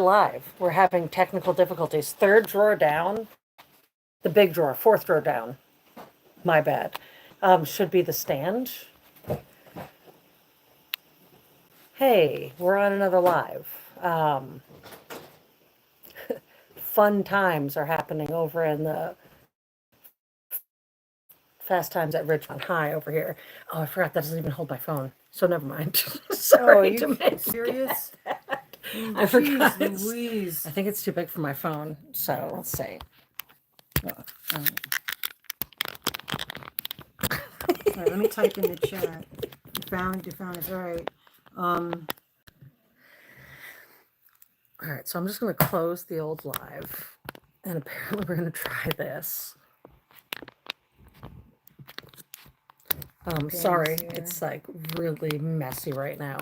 live. We're having technical difficulties. Third drawer down, the big drawer, fourth drawer down. My bad. Should be the stand. Hey, we're on another live. Fun times are happening over in the Fast Times at Richmond High over here. Oh, I forgot that doesn't even hold my phone. So never mind. Sorry to make serious? I forgot. Louise. I think it's too big for my phone. So let's see. All right, let me type in the chat. You found it. All right. All right, so I'm just going to close the old live. And apparently we're going to try this. Sorry, it's like really messy right now.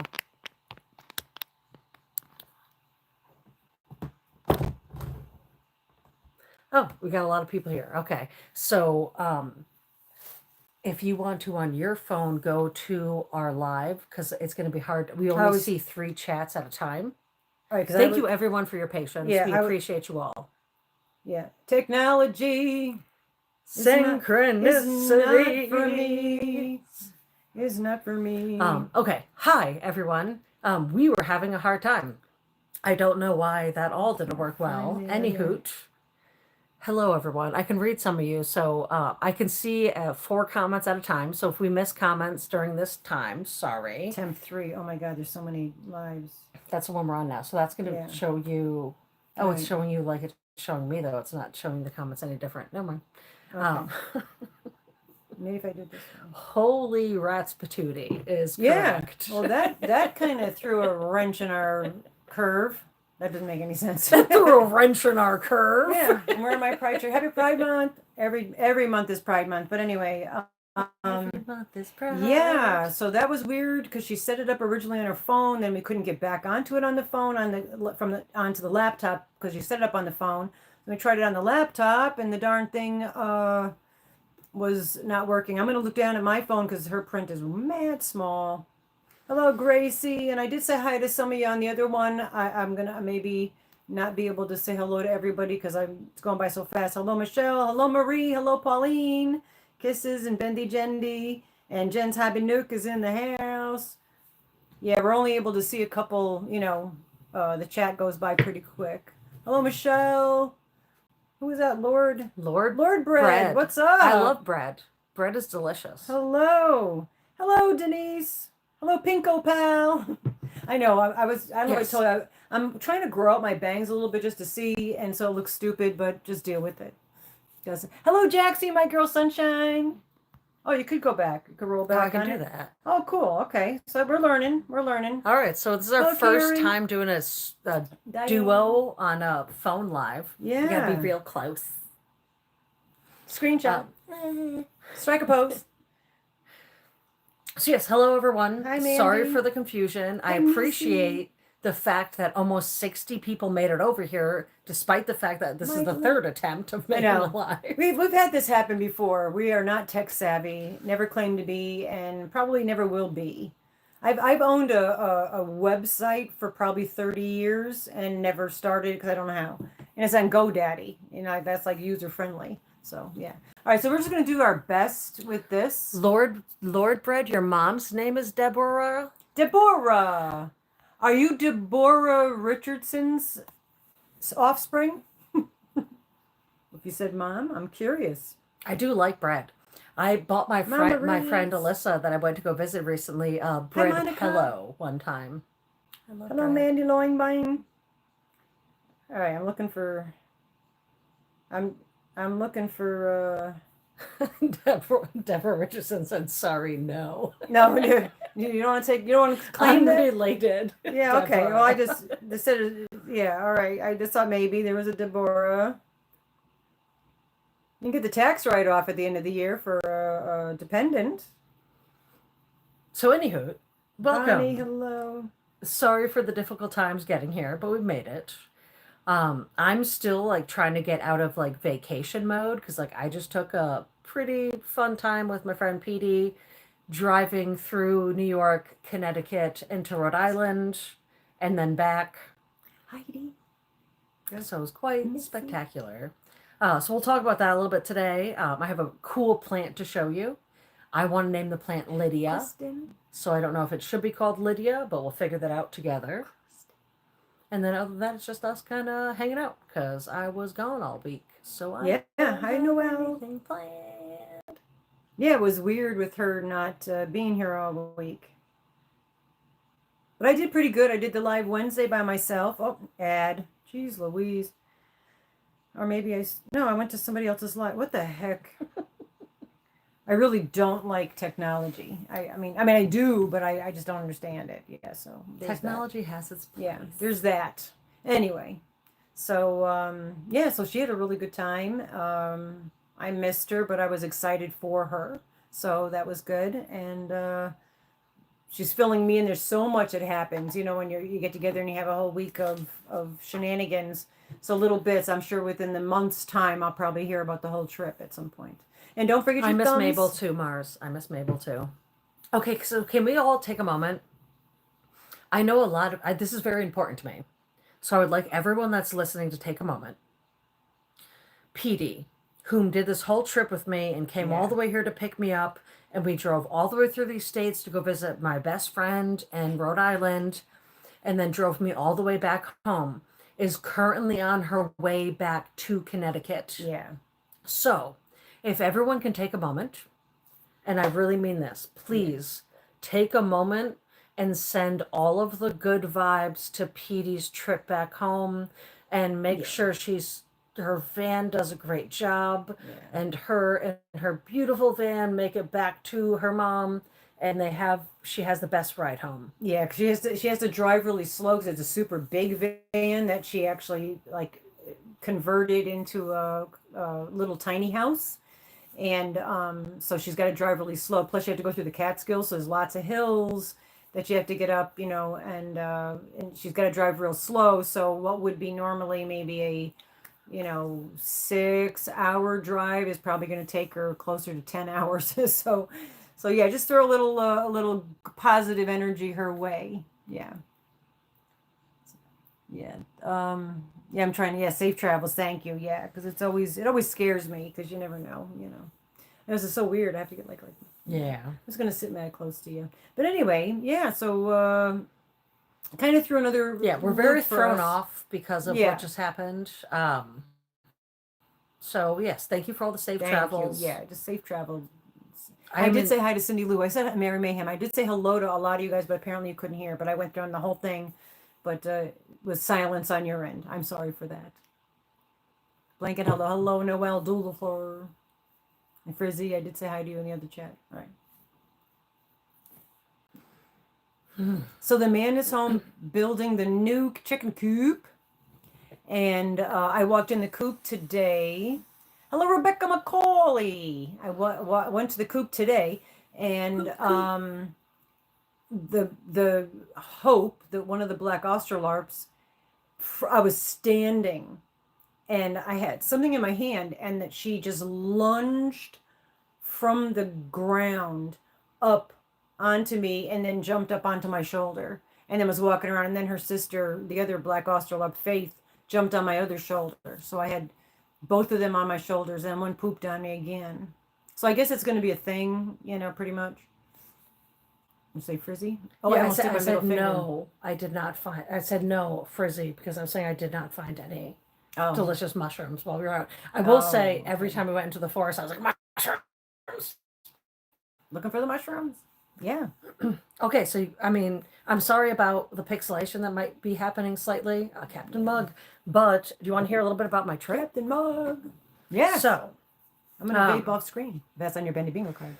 Oh, we got a lot of people here. Okay, so if you want to on your phone go to our live, because it's going to be hard. We only see 3 chats at a time. All right, thank you everyone for your patience. Yeah, we appreciate you all. Yeah, technology. Synchronicity is not for me. Okay. Hi, everyone. We were having a hard time. I don't know why that all didn't work well. Anyhoot. Hello, everyone. I can read some of you. So I can see 4 comments at a time. So if we miss comments during this time, sorry. Temp 3. Oh my God, there's so many lives. That's the one we're on now. So that's going to show you. Oh, right. It's showing you like it's showing me, though. It's not showing the comments any different. Never mind. Okay. Maybe if I did this one. Holy rats patootie is correct. Yeah. Well, that kind of threw a wrench in our curve. That doesn't make any sense. That threw a wrench in our curve. Yeah. And where am I Pride shirt? Happy Pride Month. Every month is Pride Month. But anyway. Every month is Pride. Yeah. So that was weird because she set it up originally on her phone. Then we couldn't get back onto it on the phone onto the laptop because you set it up on the phone. We tried it on the laptop, and the darn thing was not working. I'm going to look down at my phone because her print is mad small. Hello, Gracie. And I did say hi to some of you on the other one. I'm going to maybe not be able to say hello to everybody because it's going by so fast. Hello, Michelle. Hello, Marie. Hello, Pauline. Kisses and Bendy Jendy. And Jen's Hobby Nook is in the house. Yeah, we're only able to see a couple, the chat goes by pretty quick. Hello, Michelle. Who is that? Lord bread. What's up? I love bread. Bread is delicious. Hello, Denise. Hello, Pinko Pal. I know. I don't know. Yes. I told you. I'm trying to grow out my bangs a little bit just to see, and so it looks stupid, but just deal with it. Hello, Jaxie, my girl Sunshine. Oh, you could go back. You could roll back. I can do that. Oh, cool. Okay, so we're learning. All right, so this is our first time doing a duo on a phone live. Yeah, you gotta be real close. Screenshot. Strike a pose. So yes, hello everyone. Hi, Mandy. Sorry for the confusion. I appreciate the fact that almost 60 people made it over here, despite the fact that this is the 3rd attempt of making a live. We've had this happen before. We are not tech savvy, never claimed to be, and probably never will be. I've owned a website for probably 30 years and never started because I don't know how. And it's on GoDaddy. That's like user friendly. So yeah. All right, so we're just gonna do our best with this. Lord Bread, your mom's name is Deborah? Deborah. Are you Deborah Richardson's offspring? If you said mom, I'm curious. I do like bread. I bought my friend Alyssa that I went to go visit recently bread hello one time. Hello, Mandy Loinbein. All right, I'm looking for Deborah Richardson said sorry, no. No, you don't want to claim that? Unrelated. Yeah, okay. Well, I just said, yeah, all right. I just thought maybe there was a Deborah. You can get the tax write-off at the end of the year for a dependent. So anywho, welcome. Bonnie, hello. Sorry for the difficult times getting here, but we've made it. I'm still trying to get out of vacation mode because I just took a pretty fun time with my friend Petey driving through New York, Connecticut into Rhode Island and then back. Heidi. Good. So it was quite spectacular. So we'll talk about that a little bit today. I have a cool plant to show you. I want to name the plant Lydia. Kristen. So I don't know if it should be called Lydia, but we'll figure that out together. And then other than that, it's just us kind of hanging out because I was gone all week. So I Hi Noel. anything planned. Yeah, it was weird with her not being here all week. But I did pretty good. I did the live Wednesday by myself. Oh, ad. Jeez Louise. Or maybe no, I went to somebody else's live. What the heck? I really don't like technology. I mean, I do, but I just don't understand it. Yeah, so Technology has its place. Yeah, there's that. Anyway, so yeah, so she had a really good time. I missed her, but I was excited for her, so that was good. And she's filling me in. There's so much that happens, you know, when you get together and you have a whole week of shenanigans. So little bits. I'm sure within the month's time, I'll probably hear about the whole trip at some point. And don't forget your I miss thumbs. Mabel too, Mars. I miss Mabel too. Okay, so can we all take a moment? I know a lot of this is very important to me. So I would like everyone that's listening to take a moment. PD, whom did this whole trip with me and came all the way here to pick me up, and we drove all the way through these states to go visit my best friend in Rhode Island, and then drove me all the way back home, is currently on her way back to Connecticut. Yeah. So, if everyone can take a moment, and I really mean this, please take a moment and send all of the good vibes to Petey's trip back home, and make sure her van does a great job, and her and her beautiful van make it back to her mom, and she has the best ride home. Yeah, 'cause she has to drive really slow because it's a super big van that she actually like converted into a little tiny house. And so she's got to drive really slow. Plus, you have to go through the Catskills, so there's lots of hills that you have to get up, you know, and she's got to drive real slow. So what would be normally maybe a 6-hour drive is probably going to take her closer to 10 hours. So yeah, just throw a little positive energy her way. Yeah. Yeah. Yeah, I'm trying to, safe travels. Thank you. Yeah. Cause it always scares me cause you never know, you know. This is so weird. I have to get like, Yeah. I'm just going to sit mad close to you. But anyway, yeah. So, kind of threw another, we're very loop for thrown us. off because of what just happened. So yes, thank you for all the safe travels. Yeah, just safe travel. I did say hi to Cindy Lou. I said Mary Mayhem. I did say hello to a lot of you guys, but apparently you couldn't hear. But I went during the whole thing, but with silence on your end. I'm sorry for that. Blanket, hello, Noel, Doulafleur, and Frizzy. I did say hi to you in the other chat. All right. So the man is home building the new chicken coop, and I walked in the coop today. Hello, Rebecca McCauley. I went to the coop today, and the Hope, one of the black Australarps, I was standing, and I had something in my hand, and that she just lunged from the ground up onto me, and then jumped up onto my shoulder, and then was walking around, and then her sister, the other black Australarp, Faith, jumped on my other shoulder. So I had both of them on my shoulders, and one pooped on me again. So I guess it's going to be a thing, pretty much. You say Frizzy? Oh, yeah, I said no. I did not find. I said no, Frizzy, because I'm saying I did not find any delicious mushrooms while we were out. I will say every time we went into the forest, I was like, mushrooms. Looking for the mushrooms? Yeah. Okay, so I'm sorry about the pixelation that might be happening slightly, Captain Mug. But do you want to hear a little bit about my trip? Captain Mug. Yeah. So I'm gonna vape off screen. That's on your Bendy Bingo card.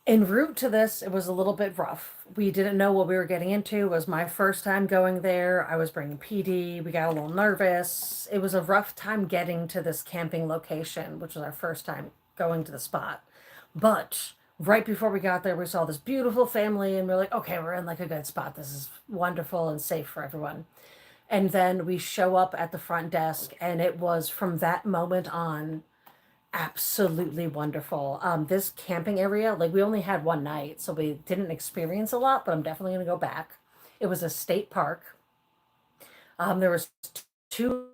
En route to this, it was a little bit rough. We didn't know what we were getting into. It was my first time going there. I was bringing PD. We got a little nervous. It was a rough time getting to this camping location, which was our first time going to the spot. But right before we got there, we saw this beautiful family, and we're like, okay, we're in like a good spot. This is wonderful and safe for everyone. And then we show up at the front desk, and it was from that moment on absolutely wonderful. This camping area, like, we only had one night, so we didn't experience a lot, but I'm definitely going to go back. It was a state park. There was two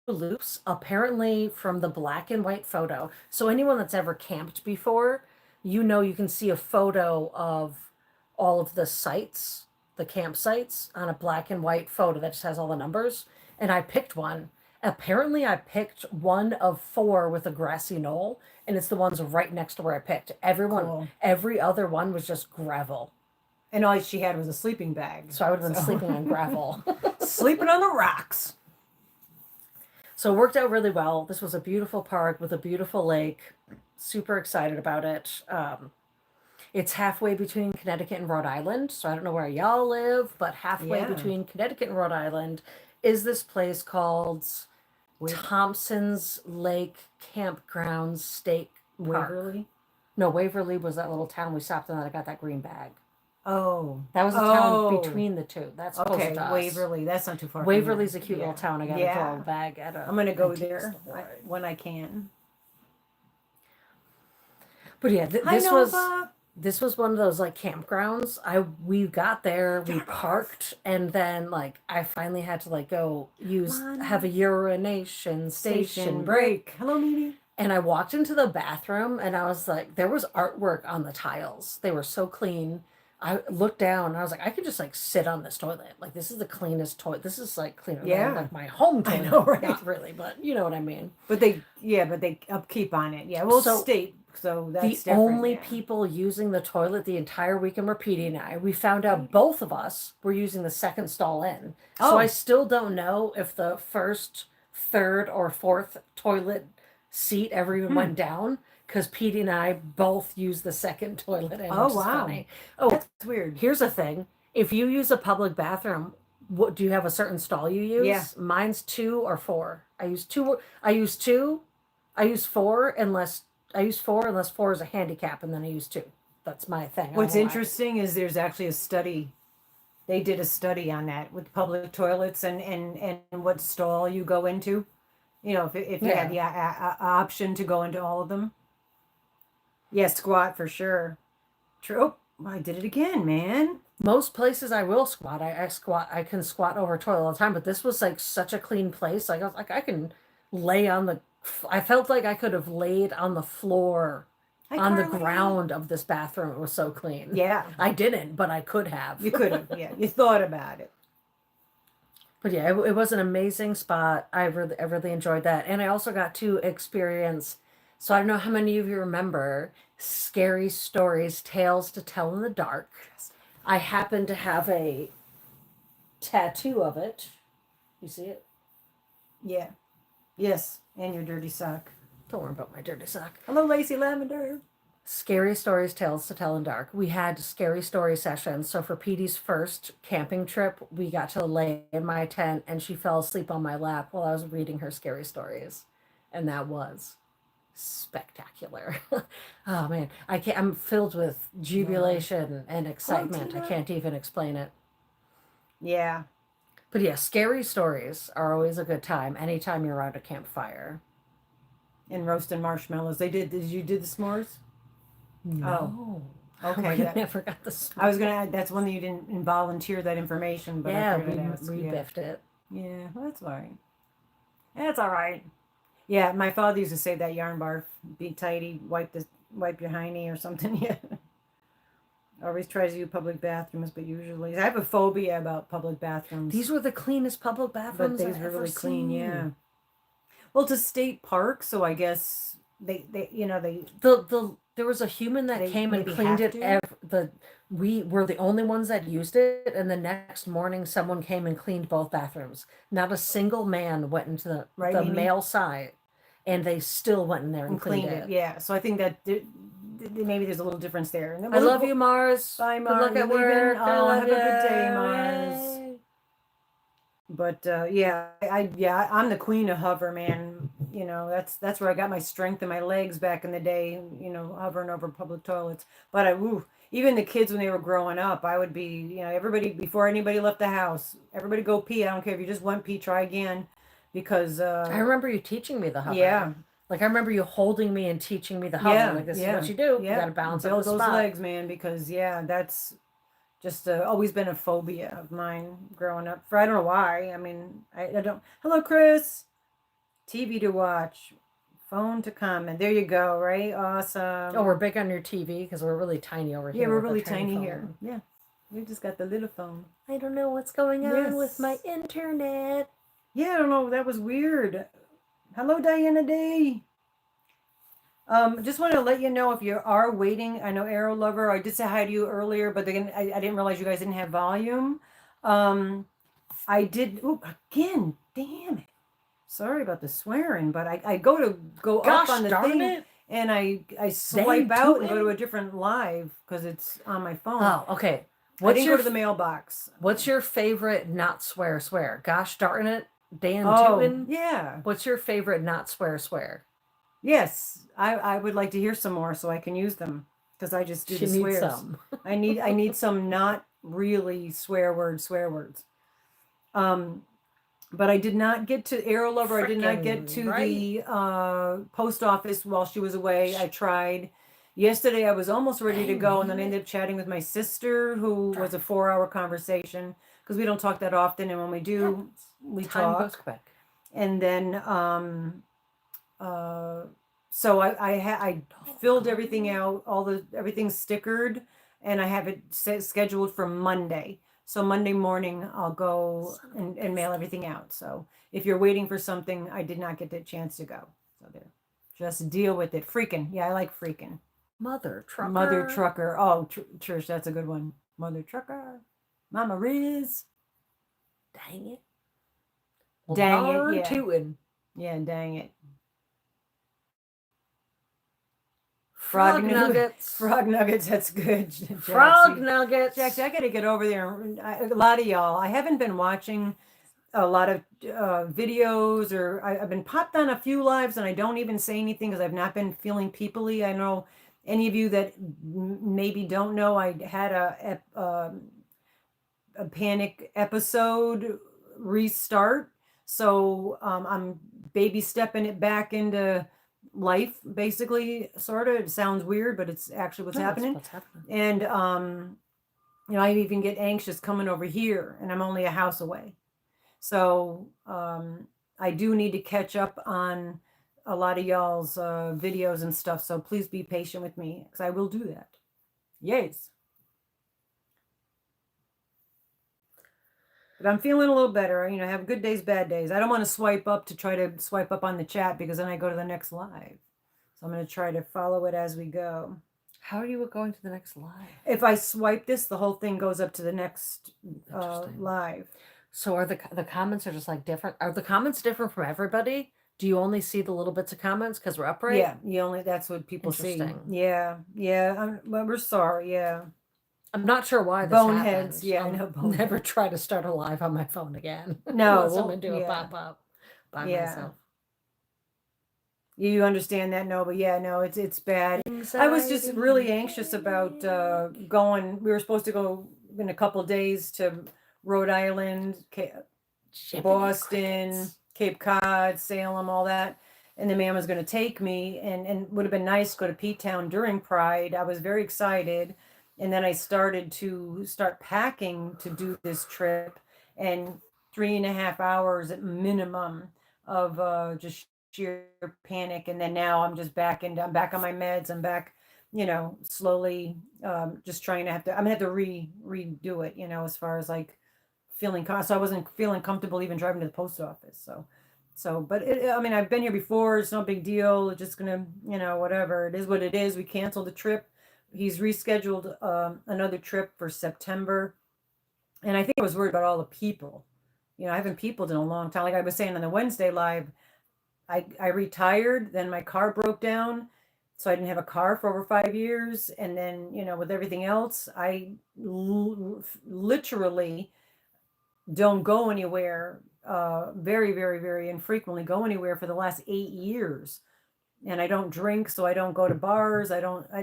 loops, apparently from the black and white photo. So anyone that's ever camped before, you can see a photo of all of the sites, the campsites, on a black and white photo that just has all the numbers. And I picked one. Apparently, I picked one of 4 with a grassy knoll, and it's the ones right next to where I picked. Cool. Every other one was just gravel. And all she had was a sleeping bag. So I would have been sleeping on gravel. Sleeping on the rocks. So it worked out really well. This was a beautiful park with a beautiful lake. Super excited about it. It's halfway between Connecticut and Rhode Island. So I don't know where y'all live, but halfway between Connecticut and Rhode Island is this place called Thompson's Lake Campground State Park. Waverly? No, Waverly was that little town we stopped in that I got that green bag. Oh. That was a town between the two. That's okay. To us. Waverly. That's not too far. Waverly's a cute little town. I got a little bag at a. I'm gonna go there when I can. But yeah, this was one of those like campgrounds. We got there, we parked, and then like I finally had to like go have a urination station break. Hello, Mimi. And I walked into the bathroom and I was like, there was artwork on the tiles. They were so clean. I looked down and I was like, I could just like sit on this toilet. Like this is the cleanest toilet. This is like cleaner than like my home toilet. I know, right? Not really, but you know what I mean. But they upkeep on it. Yeah, well, state. So that's the only people using the toilet the entire weekend were Petey and I. We found out both of us were using the second stall in. So I still don't know if the first, third, or fourth toilet seat ever even went down. Because Petey and I both use the second toilet in, which is funny. Oh, that's weird. Here's the thing. If you use a public bathroom, what do you have a certain stall you use? Yeah. Mine's 2 or 4. I use 2. I use 2. I use 4 unless 4 is a handicap, and then I use 2. That's my thing. What's interesting is there's actually a study. They did a study on that with public toilets and what stall you go into. You know, if you had the option to go into all of them. Yeah, squat for sure. True. Oh, I did it again, man. Most places I will squat. I squat. I can squat over a toilet all the time. But this was like such a clean place. Like I was like, I can lay on the. I felt like I could have laid on the floor, on the ground of this bathroom. It was so clean. Yeah. I didn't, but I could have. You could have. Yeah. You thought about it. But yeah, it was an amazing spot. I really enjoyed that, and I also got to experience. So I don't know how many of you remember Scary Stories, Tales to Tell in the Dark. I happen to have a tattoo of it. You see it? Yeah. Yes. And your dirty sock. Don't worry about my dirty sock. Hello, Lacey Lavender. Scary Stories, Tales to Tell in Dark. We had scary story sessions. So for Petey's first camping trip, we got to lay in my tent and she fell asleep on my lap while I was reading her scary stories. And that was spectacular. Oh man, I'm filled with jubilation and excitement. I can't even explain it. Yeah. But yeah, scary stories are always a good time anytime you're around a campfire. And roasting marshmallows. Did you do the s'mores? No. Oh. Okay. I never got the s'mores. I was gonna add, that's one that you didn't volunteer that information, but yeah, we biffed it. Yeah, well, that's all right. That's all right. Yeah, my father used to say that yarn barf, be tidy, wipe your hiney or something. Yeah. Always tries to use public bathrooms, but usually I have a phobia about public bathrooms. These were the cleanest public bathrooms. But these were really clean, yeah. Well, it's a state park, so I guess they there was a human that came and cleaned it. We were the only ones that used it, and the next morning someone came and cleaned both bathrooms. Not a single man went into the male side, and they still went in there and cleaned it. Yeah, so I think that maybe there's a little difference there. And I love you, Mars. Bye, Mars. Good luck at work. Have a good day, Mars. But I'm the queen of hover, man. You know, that's where I got my strength in my legs back in the day. You know, hovering over public toilets. But even the kids when they were growing up, I would be, everybody before anybody left the house, everybody go pee. I don't care if you just went pee, try again, because I remember you teaching me the hover. Yeah. Like I remember you holding me and teaching me the hover. Like this is what you do. You got to balance out the spot. Build those legs, man, because that's just always been a phobia of mine growing up. For I don't know why. I mean, I don't. Hello, Chris. TV to watch, phone to comment. There you go. Right. Awesome. Oh, we're big on your TV because we're really tiny over Yeah, here. we're with our really tiny here. phone. Yeah, we just got the little phone. I don't know what's going on with Yes. my internet. Yeah, I don't know. That was weird. Hello, Diana Day. Just want to let you know if you are waiting. I know Arrow Lover. I did say hi to you earlier, but again, I didn't realize you guys didn't have volume. I did. Ooh, again, damn it. Sorry about the swearing, but I go up Gosh on the darn thing it. and I swipe Dang out and go to tootin'. a different live because it's on my phone. Oh, okay. I didn't go to the mailbox. What's your favorite not swear? Gosh darn it, Dan Oh, Tootin. yeah. What's your favorite not swear? Yes, I would like to hear some more so I can use them because I just do She the needs swears. some. I need some not really swear words. But I did not get to Arrow Lover. I did not get Frickin' to right. the post office while she was away. I tried. Yesterday I was almost ready to Dang go, and then I it. ended up chatting with my sister, who was a 4-hour conversation because we don't talk that often, and when we do, we Time talk. goes quick. And then so I filled everything out, everything's stickered, and I have it scheduled for Monday. So Monday morning I'll go and mail everything out. So if you're waiting for something, I did not get the chance to go. So there, just deal with it. Freaking, yeah, I like freaking. Mother trucker. Mother trucker. Oh, Trish, that's a good one. Mother trucker. Mama Riz. Dang it. Well, Dang it, darn yeah. tootin'. Yeah, dang it. Frog nuggets. Frog nuggets, that's good. Frog Jaxie. nuggets. Jaxie, I got to get over there. A lot of y'all, I haven't been watching a lot of videos, or I've been popped on a few lives and I don't even say anything because I've not been feeling peoply. I know any of you that maybe don't know, I had a panic episode restart. So I'm baby stepping it back into life, basically, sort of. It sounds weird, but it's actually what's happening. What's happening. And I even get anxious coming over here, and I'm only a house away. So I do need to catch up on a lot of y'all's videos and stuff. So please be patient with me, because I will do that. Yes. But I'm feeling a little better. I have good days, bad days. I don't want to swipe up to try to swipe up on the chat because then I go to the next live. So I'm going to try to follow it as we go. How are you going to the next live? If I swipe this, the whole thing goes up to the next live. So are the comments are just like different? Are the comments different from everybody? Do you only see the little bits of comments because we're up, right? Yeah, that's what people see. Interesting. Yeah. Well, we're sorry. Yeah. I'm not sure why this Boneheads. happens. Yeah, I I'll know. Boneheads. never try to start a live on my phone again. No, Unless I'm gonna do a yeah. pop-up by Yeah. myself. You understand that? No, but yeah, no, it's bad. I was just really anxious about going. We were supposed to go in a couple days to Rhode Island, Boston, Cape Cod, Salem, all that. And the man was going to take me, and would have been nice to go to P-Town during Pride. I was very excited. And then I started packing to do this trip, and 3.5 hours at minimum of just sheer panic. And then now I'm back on my meds. I'm back, slowly, just trying to I'm gonna have to redo it, as far as like feeling, so I wasn't feeling comfortable even driving to the post office. But I've been here before. It's no big deal. It's just gonna, whatever. It is what it is. We canceled the trip. He's rescheduled another trip for September. And I think I was worried about all the people. I haven't peopled in a long time. Like I was saying on the Wednesday live, I retired, then my car broke down. So I didn't have a car for over 5 years. And then, with everything else, I literally don't go anywhere, very, very, very infrequently go anywhere for the last 8 years. And I don't drink, so I don't go to bars.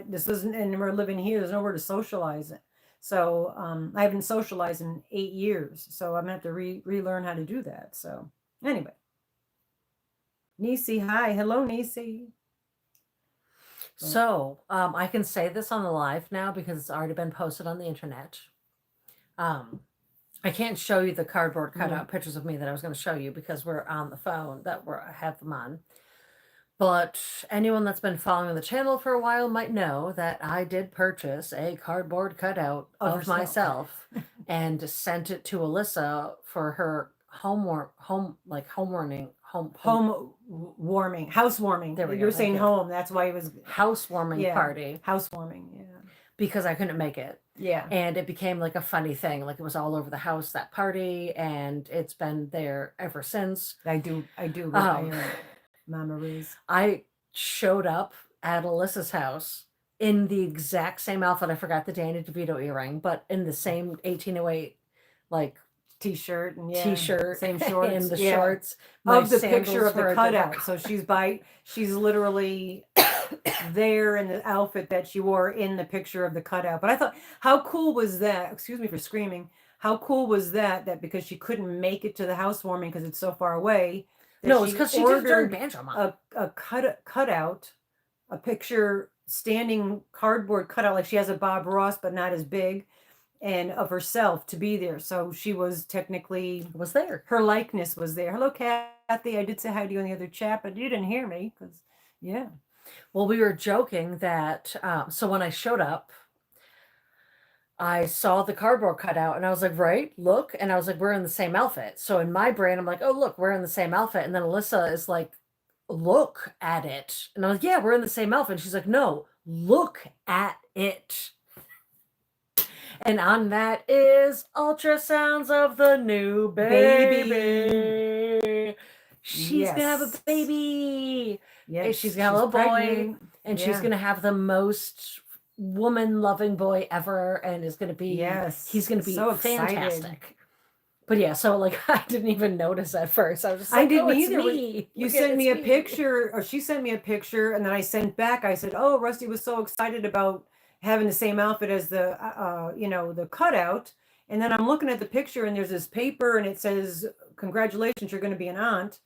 This isn't, and we're living here. There's nowhere to socialize it. So I haven't socialized in 8 years. So I'm gonna have to relearn how to do that. So anyway, Nisi, hi, hello, Nisi. So I can say this on the live now because it's already been posted on the internet. I can't show you the cardboard cutout pictures of me that I was going to show you because we're on the phone I have them on. But anyone that's been following the channel for a while might know that I did purchase a cardboard cutout of myself and sent it to Alyssa for her housewarming. There we go. You're saying home. That's why it was housewarming party. Housewarming, yeah. Because I couldn't make it. Yeah. And it became like a funny thing. Like it was all over the house, that party, and it's been there ever since. I do. Mama Riz. I showed up at Alyssa's house in the exact same outfit. I forgot the Danny DeVito earring, but in the same 1808 like t-shirt and t-shirt, same shorts and the shorts of the picture of the cutout. So she's literally there in the outfit that she wore in the picture of the cutout. But I thought, how cool was that? Excuse me for screaming. How cool was that because she couldn't make it to the housewarming because it's so far away. No, it's because she did it during Banjo Mom. A cutout, a picture, standing cardboard cutout, like she has a Bob Ross, but not as big, and of herself to be there. So she was technically there. Her likeness was there. Hello, Kathy. I did say hi to you in the other chat, but you didn't hear me because, yeah. Well, we were joking that, so when I showed up, I saw the cardboard cutout and I was like, right, look. And I was like, we're in the same outfit. So in my brain, I'm like, oh, look, we're in the same outfit. And then Alyssa is like, look at it. And I was like, yeah, we're in the same outfit. And she's like, no, look at it. And on that is ultrasounds of the new baby. She's going to have a baby. Yes, she's going to have a little boy. And she's going to have the most woman-loving boy ever, and is going to be, he's going to be so fantastic. Excited. But yeah, so like I didn't even notice at first. I was just like, I didn't either. Me. You sent me a picture, or she sent me a picture, and then I sent back. I said, "Oh, Rusty was so excited about having the same outfit as the, the cutout." And then I'm looking at the picture, and there's this paper, and it says, "Congratulations, you're going to be an aunt."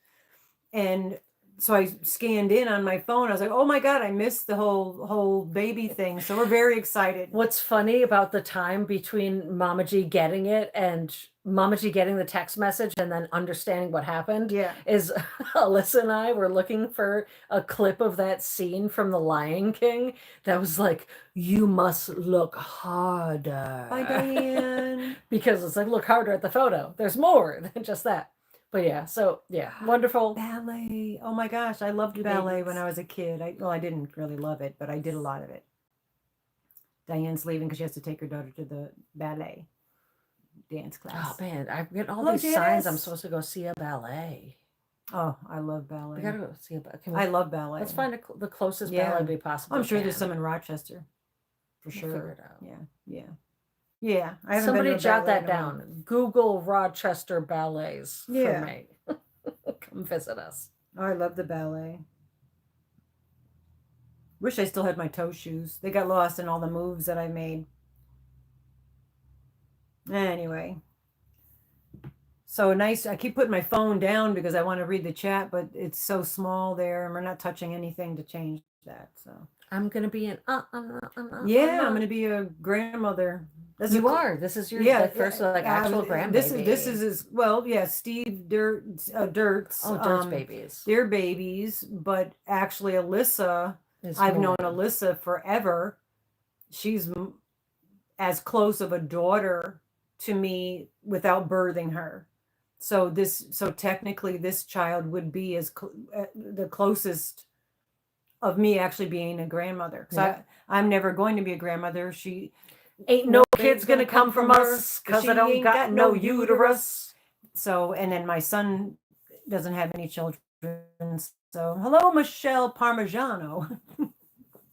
And so I scanned in on my phone. I was like, oh my God, I missed the whole baby thing. So we're very excited. What's funny about the time between Mama G getting it and Mama G getting the text message and then understanding what happened is Alyssa and I were looking for a clip of that scene from The Lion King that was like, you must look harder. Bye, Diane. Because it's like, look harder at the photo. There's more than just that. But yeah, so yeah, wonderful. Ballet. Oh my gosh, I loved ballet when I was a kid. I didn't really love it, but I did a lot of it. Diane's leaving because she has to take her daughter to the ballet dance class. Oh man, I get all these signs I'm supposed to go see a ballet. Oh, I love ballet. We gotta go see a ballet. I love ballet. Let's find the closest ballet we possibly I'm sure can. There's some in Rochester. For sure. Figure it out. Yeah. Yeah, I haven't Somebody been to jot that down. Google Rochester ballets for me. Come visit us. Oh, I love the ballet. Wish I still had my toe shoes. They got lost in all the moves that I made. Anyway. So nice. I keep putting my phone down because I want to read the chat, but it's so small there and we're not touching anything to change that. So I'm going to be an I'm going to be a grandmother. You are. This is your first actual grandbaby. This is Steve Dirt's. Dirt's babies. Their babies, but actually Alyssa, I've known Alyssa forever. She's as close of a daughter to me without birthing her. So technically this child would be the closest of me actually being a grandmother. So I'm never going to be a grandmother. Ain't no kid's gonna come from us because I don't got no uterus. So, and then my son doesn't have any children. So, hello, Michelle Parmigiano.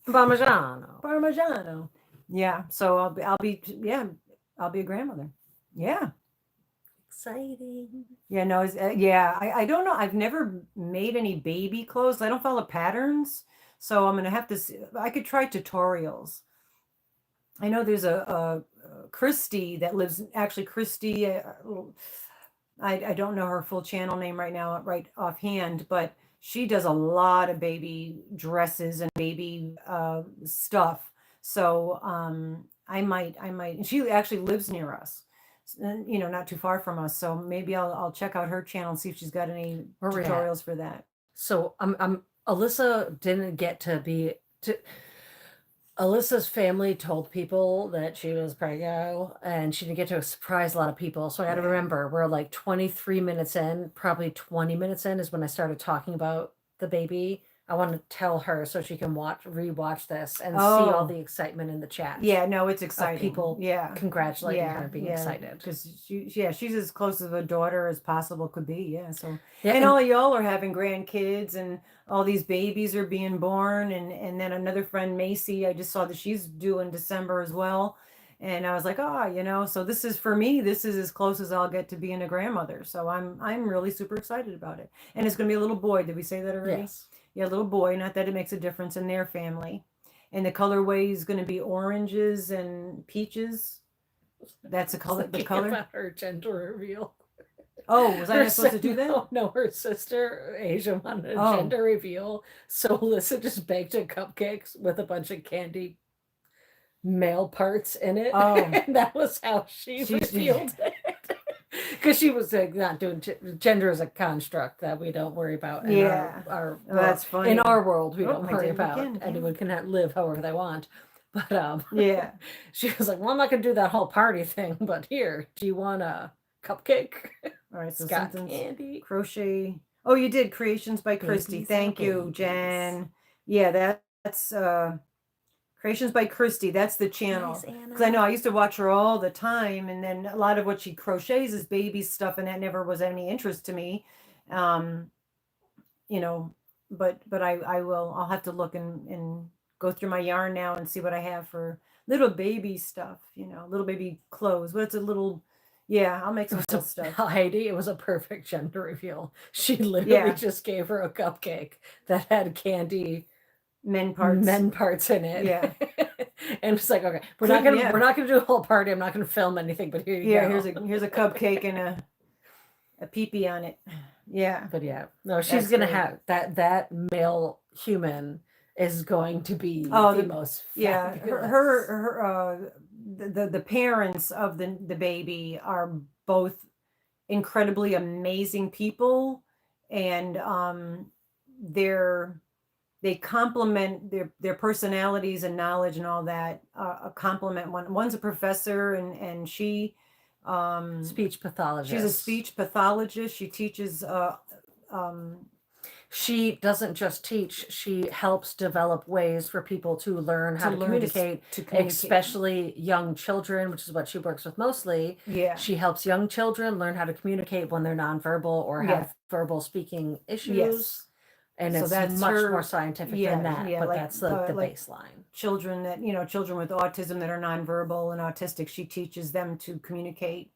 Parmigiano. Yeah. So I'll be a grandmother. Yeah. Exciting. Yeah. No. I don't know. I've never made any baby clothes. I don't follow patterns. So I'm gonna have to see. I could try tutorials. I know there's a Christy that lives, actually Christy, I don't know her full channel name right now, right offhand, but she does a lot of baby dresses and baby stuff. So I might, and she actually lives near us. and not too far from us. So maybe I'll check out her channel and see if she's got any Where we at? tutorials for that. So Alyssa didn't get to be to Alyssa's family told people that she was pregnant and she didn't get to surprise a lot of people. So I got to Yeah. remember, we're like 23 minutes in, probably 20 minutes in is when I started talking about the baby. I want to tell her so she can rewatch this and see all the excitement in the chat. Yeah, no, it's Of exciting. people Yeah. congratulating her Yeah. and being Yeah. excited. Because she's as close of a daughter as possible could be. Yeah. So, Yeah, and all y'all are having grandkids and all these babies are being born. And then another friend, Macy, I just saw that she's due in December as well. And I was like, so this is for me, this is as close as I'll get to being a grandmother. So I'm really super excited about it. And it's gonna be a little boy. Did we say that already? yes. Yeah, little boy. Not that it makes a difference in their family. And the colorway is going to be oranges and peaches. That's the color. The Thinking color. about her gender reveal. Oh, was I Her not supposed to do that? No, her sister Asia wanted a Oh. gender reveal, so Alyssa just baked a cupcakes with a bunch of candy male parts in it. Oh. And that was how she revealed it. Because she was not doing gender as a construct that we don't worry about in Yeah. our Oh, that's funny. in our world. We Oh, don't I worry did it about. again, damn Anyone can live however they want. But Yeah. she was like, "Well, I'm not gonna do that whole party thing, but here, do you want a cupcake?" All right. So It's got something's candy. crochet. Oh, you did Creations by Christy. Babies Thank are you, babies. Jen. Yeah, that's Creations by Christy. That's the channel. Nice, Because I know I used to watch her all the time, and then a lot of what she crochets is baby stuff, and that never was any interest to me. You know, but I'll have to look and go through my yarn now and see what I have for little baby stuff, little baby clothes. But it's a little, yeah, I'll make some cool stuff. Heidi, it was a perfect gender reveal. She literally just gave her a cupcake that had candy men parts in it. Yeah. And it's like, okay, we're not gonna do a whole party. I'm not gonna film anything, but here you go. Here's a cupcake and a pee-pee on it. Yeah. But yeah, no, she's gonna have that male human is going to be the most fabulous. Her the parents of the baby are both incredibly amazing people, and they complement their personalities and knowledge and all that, complement one's a professor, and she speech pathologist. She's a speech pathologist. She teaches she doesn't just teach, she helps develop ways for people to learn how to communicate, especially young children, which is what she works with mostly. Yeah. She helps young children learn how to communicate when they're nonverbal or have verbal speaking issues. Yes. And so it's much more scientific than that, but that's the baseline. Children with autism that are nonverbal and autistic, she teaches them to communicate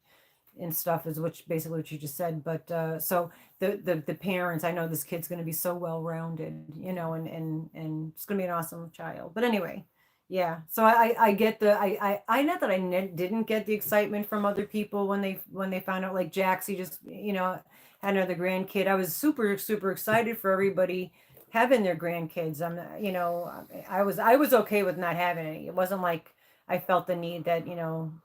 and stuff, is basically what you just said. But so the parents, I know this kid's going to be so well-rounded, and it's going to be an awesome child. But anyway, yeah. So I get I not that I didn't get the excitement from other people when they found out, like Jaxie just had another grandkid. I was super super excited for everybody having their grandkids. I was okay with not having any. It wasn't like I felt the need that,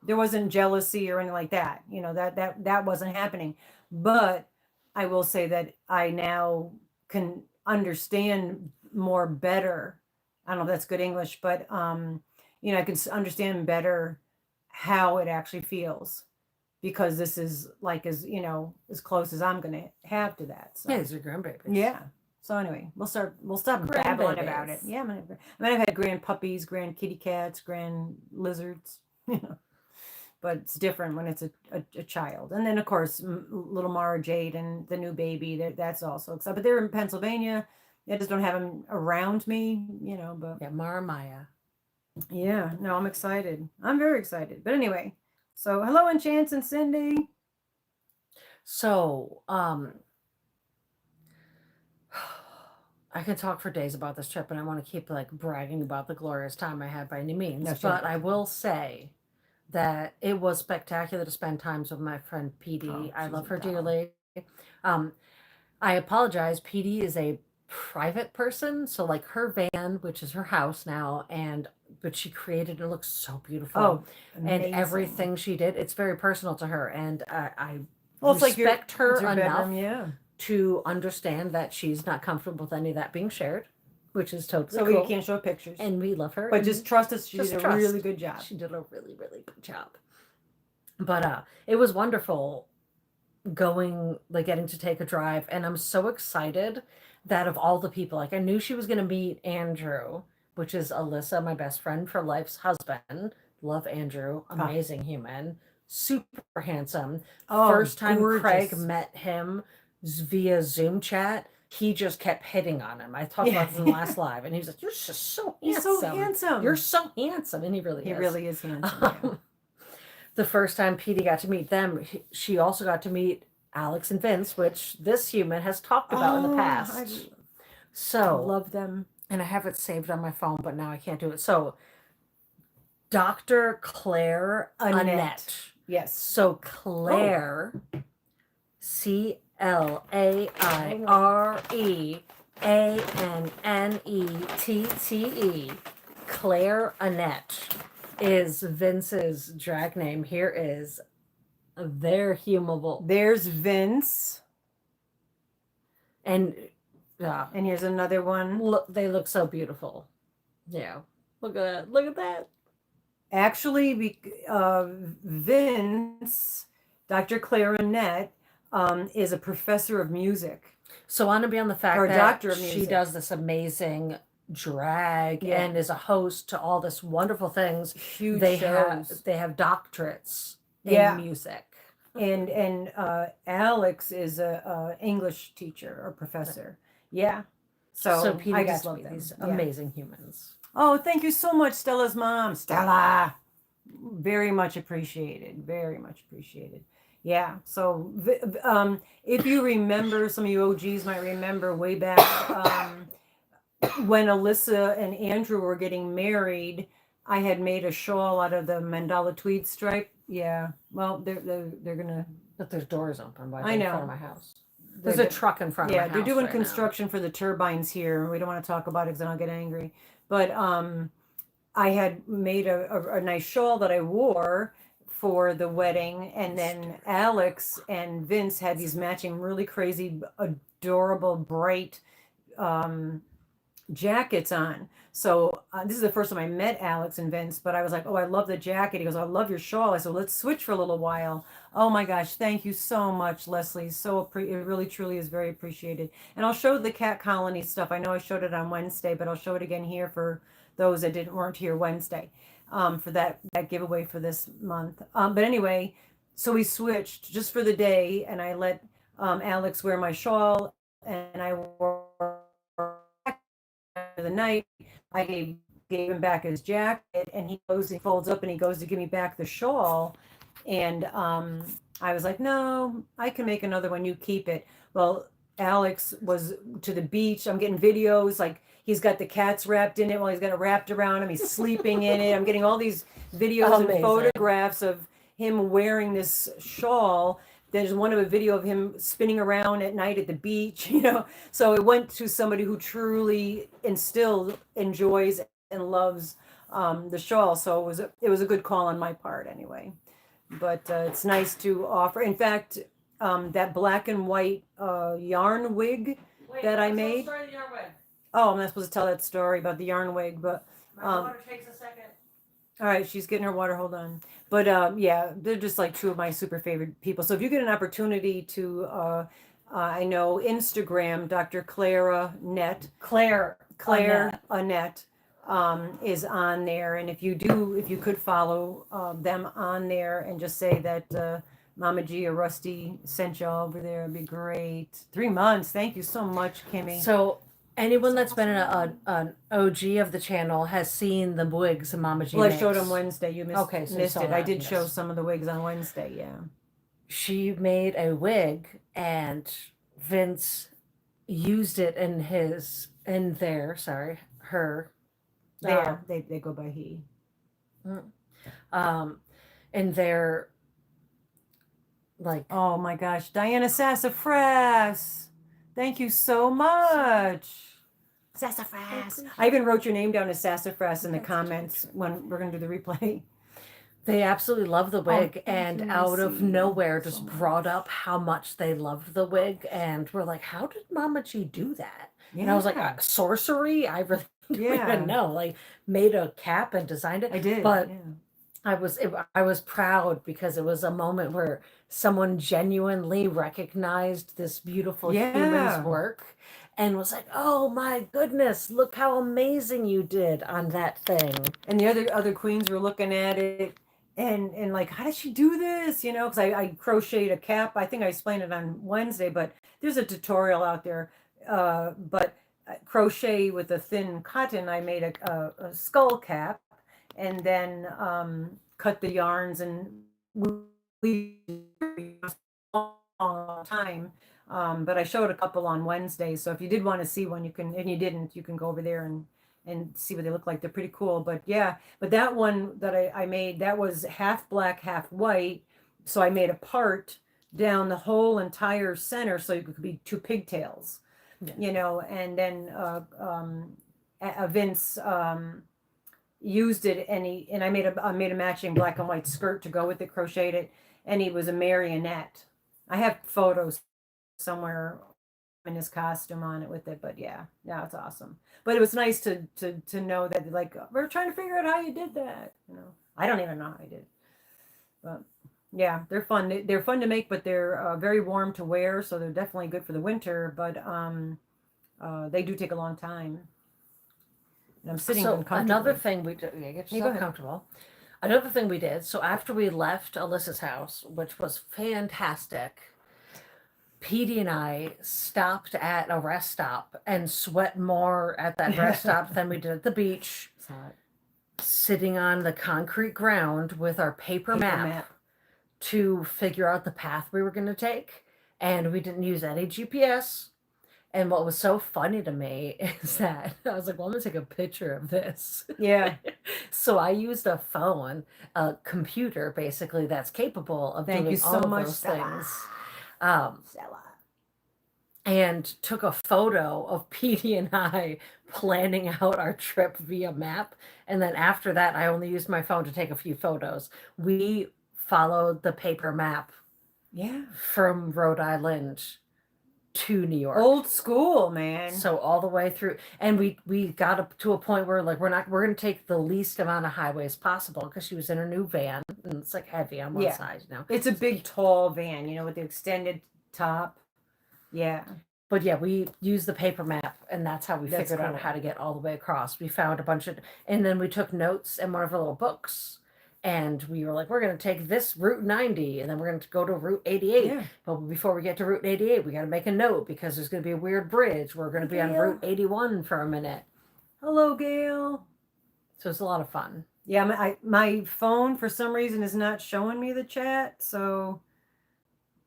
there wasn't jealousy or anything like that, that wasn't happening. But I will say that I now can understand more better. I don't know if that's good English, but, I can understand better how it actually feels, because this is like, as close as I'm going to have to that. So. Yeah, these are grandbabies. Yeah. So anyway, we'll stop babbling about it. Yeah, I've had grand puppies, grand kitty cats, grand lizards, but it's different when it's a child. And then of course, little Mara Jade and the new baby, that's also exciting. But they're in Pennsylvania. I just don't have them around me, but. Yeah, Mara Maya. Yeah, no, I'm excited. I'm very excited. But anyway, so hello, Enchance and Cindy. So, I could talk for days about this trip, and I want to keep bragging about the glorious time I had by any means. No, but I will say that it was spectacular to spend times with my friend PD. I love her dearly. I apologize. PD is a private person, so her van, which is her house now, and but she created it. It looks so beautiful. Oh, and amazing. everything she did, it's very personal to her, and I Well, it's like respect her it's your enough bedroom, yeah. to understand that she's not comfortable with any of that being shared, which is totally So cool. we can't show pictures. And we love her. But and just trust us, she just did a trust. really good job. She did a really, really good job. But it was wonderful going, like, getting to take a drive, and I'm so excited that of all the people, like, I knew she was going to meet Andrew, which is Alyssa, my best friend for life's husband. Love Andrew, amazing human, super handsome. Oh, First time gorgeous. Craig met him via Zoom chat, he just kept hitting on him. I talked about this in the last live, and he was like, "You're just so handsome. He's so handsome. You're so handsome," and he really is handsome. Yeah. The first time Petey got to meet them, she also got to meet Alex and Vince, which this human has talked about in the past. I love them. And I have it saved on my phone, but now I can't do it. So, Dr. Claire Annette. Yes. So, Claire, CLAREANNETTE, Claire Annette is Vince's drag name. Here is their humable. There's Vince. And here's another one. Look, they look so beautiful. Yeah. Look at that. Look at that. Actually, Vince, Dr. Clarinet, is a professor of music. So I want to be on the fact or that doctor of music. She does this amazing drag and is a host to all this wonderful things. Huge they shows. They have doctorates in music. And Alex is a English teacher or professor. Yeah. So Peter I got just to love meet them. these amazing humans. Oh, thank you so much, Stella's mom. Stella. Very much appreciated. Very much appreciated. Yeah. So if you remember, some of you OGs might remember way back when Alyssa and Andrew were getting married, I had made a shawl out of the mandala tweed stripe. Yeah. Well, they're gonna. But there's doors open by in front of my house. There's a truck in front of my house. Yeah, they're doing right construction now. For the turbines here. We don't want to talk about it because then I'll get angry. But I had made a nice shawl that I wore for the wedding, and then Alex and Vince had these matching, really crazy, adorable, bright jackets on. So this is the first time I met Alex and Vince, but I was like, "Oh, I love the jacket." He goes, "I love your shawl." I said, "Let's switch for a little while." Oh my gosh, thank you so much, Leslie. So it really truly is very appreciated. And I'll show the cat colony stuff. I know I showed it on Wednesday, but I'll show it again here for those that weren't here Wednesday for that giveaway for this month. But anyway, so we switched just for the day, and I let Alex wear my shawl, and I wore the night. I gave him back his jacket, and he folds up and he goes to give me back the shawl. And I was like, "No, I can make another one. You keep it." Well, Alex was to the beach. I'm getting videos, like he's got the cats wrapped in it while he's got it wrapped around him. He's sleeping in it. I'm getting all these videos and photographs of him wearing this shawl. There's one of a video of him spinning around at night at the beach, So it went to somebody who truly enjoys and loves the shawl. So it was a good call on my part anyway. But it's nice to offer. In fact, that black and white yarn wig that I made. Story of the yarn wig. Oh, I'm not supposed to tell that story about the yarn wig, but my water takes a second. All right, she's getting her water. Hold on. But yeah, they're just like two of my super favorite people. So if you get an opportunity to, I know Instagram, Dr. Clara Net. Claire Annette is on there. And if you could follow them on there and just say that MamaGandRusty sent y'all over there, it'd be great. 3 months. Thank you so much, Kimmy. So anyone that's been an OG of the channel has seen the wigs of Mama G Well, I makes. showed them Wednesday. You missed, Okay, so missed you saw it. I that, did show yes. some of the wigs on Wednesday, yeah. She made a wig, and Vince used it in her. There, they go by he. In their, like. Oh my gosh, Diana Sassafras. Thank you so much. Sassafras. I even wrote your name down as Sassafras in the comments when we're going to do the replay. They absolutely love the wig, and you, out of Missy. nowhere So just much. brought up how much they loved the wig, and we're like, how did Mama G do that? Yeah. And I was like, sorcery? I really don't even know. Like, made a cap and designed it. I did. But yeah. I was proud because it was a moment where someone genuinely recognized this beautiful human's work and was like, "Oh my goodness, look how amazing you did on that thing." And the other queens were looking at it and like, how did she do this? You know, because I crocheted a cap. I think I explained it on Wednesday, but there's a tutorial out there. But crochet with a thin cotton, I made a skull cap, and then cut the yarns, and we all time. But I showed a couple on Wednesday, so if you did want to see one, you can, and you didn't, you can go over there and see what they look like. They're pretty cool. But yeah, but that one that I made, that was half black, half white. So I made a part down the whole entire center so it could be two pigtails, you know, and then Vince used it, and I made a matching black and white skirt to go with it, crocheted it, and he was a marionette. I have photos somewhere in his costume on it with it, but yeah, it's awesome. But it was nice to know that, like, we're trying to figure out how you did that. You know, I don't even know how I did, but yeah, they're fun. They're fun to make, but they're very warm to wear, so they're definitely good for the winter. But they do take a long time. And I'm sitting So another uncomfortably. thing we did, yeah, get go yourself ahead. comfortable. Another thing we did, so after we left Alyssa's house, which was fantastic, Petey and I stopped at a rest stop and sweat more at that rest stop than we did at the beach, It's hot. sitting on the concrete ground with our paper map to figure out the path we were going to take. And we didn't use any GPS. And what was so funny to me is that I was like, well, I'm going to take a picture of this. Yeah. So I used a phone, a computer, basically, that's capable of Thank doing you so all of much, those Stella. things. Stella. And took a photo of Petey and I planning out our trip via map. And then after that, I only used my phone to take a few photos. We followed the paper map from Rhode Island to New York. Old school, man. So all the way through, and we got up to a point where, like, we're going to take the least amount of highways possible, because she was in her new van and it's like heavy on one side, you know. It's a big tall van, you know, with the extended top. Yeah. But yeah, we used the paper map, and that's how we figured out how to get all the way across. We found a bunch of, and then we took notes in one of our little books, and we were like, we're going to take this Route 90, and then we're going to go to Route 88. Yeah. But before we get to Route 88, we got to make a note, because there's going to be a weird bridge. We're going to be on Route 81 for a minute. Hello, Gail. So it's a lot of fun. Yeah, my phone for some reason is not showing me the chat, so